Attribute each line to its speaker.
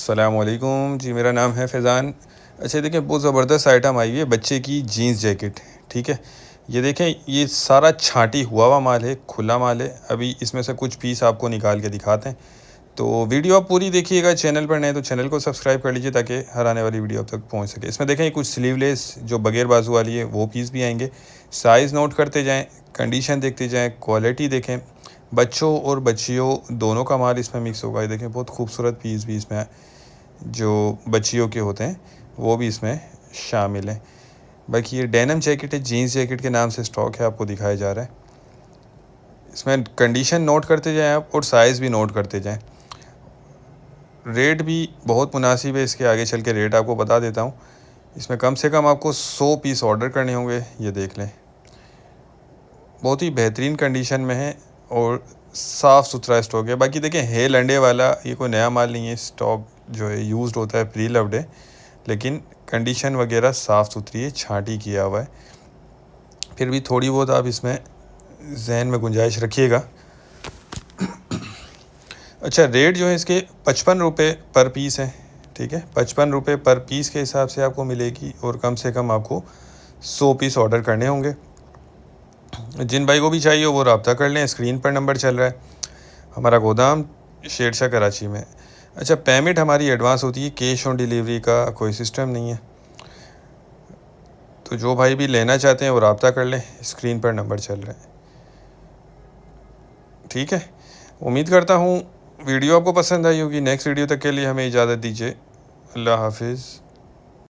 Speaker 1: अस्सलामुअलैकुम जी, मेरा नाम है फैज़ान। अच्छा देखिए, बहुत ज़बरदस्त आइटम आई है बच्चे की जीन्स जैकेट। ठीक है, ये देखें, ये सारा छांटी हुआ माल है, खुला माल है। अभी इसमें से कुछ पीस आपको निकाल के दिखाते हैं, तो वीडियो आप पूरी देखिएगा। चैनल पर नए तो चैनल को सब्सक्राइब कर लीजिए ताकि हर आने वाली वीडियो आप तक पहुंच सके। इसमें देखें कुछ स्लीवलेस जो बगैर बाजू वाली है वो पीस भी आएंगे। साइज़ नोट करते जाएं, कंडीशन देखते जाएं, क्वालिटी देखें। बच्चों और बच्चियों दोनों का माल इसमें मिक्स होगा। ये देखें, बहुत खूबसूरत पीस भी इसमें जो बच्चियों के होते हैं वो भी इसमें शामिल हैं। बाकी ये डेनिम जैकेट है, जीन्स जैकेट के नाम से स्टॉक है, आपको दिखाया जा रहा है। इसमें कंडीशन नोट करते जाएं आप और साइज़ भी नोट करते जाएं। रेट भी बहुत मुनासिब है, इसके आगे चल के रेट आपको बता देता हूँ। इसमें कम से कम आपको 100 पीस ऑर्डर करने होंगे। ये देख लें, बहुत ही बेहतरीन कंडीशन में है और साफ़ सुथरा स्टॉक है। बाकी देखें, है लंडे वाला, ये कोई नया माल नहीं है। स्टॉक जो है यूज़्ड होता है, प्री लव्ड है, लेकिन कंडीशन वगैरह साफ़ सुथरी है, छांटी किया हुआ है। फिर भी थोड़ी बहुत आप इसमें जहन में गुंजाइश रखिएगा। अच्छा, रेट जो है इसके 55 रुपये पर पीस है। ठीक है, 55 रुपये पर पीस के हिसाब से आपको मिलेगी और कम से कम आपको 100 पीस ऑर्डर करने होंगे। जिन भाई को भी चाहिए वो रब्ता कर लें, स्क्रीन पर नंबर चल रहा है। हमारा गोदाम शेरशाह कराची में। अच्छा, पेमेंट हमारी एडवांस होती है, कैश ऑन डिलीवरी का कोई सिस्टम नहीं है। तो जो भाई भी लेना चाहते हैं वो रब्ता कर लें, स्क्रीन पर नंबर चल रहा है। ठीक है, उम्मीद करता हूँ वीडियो आपको पसंद आई होगी। नेक्स्ट वीडियो तक के लिए हमें इजाज़त दीजिए। अल्लाह हाफिज़।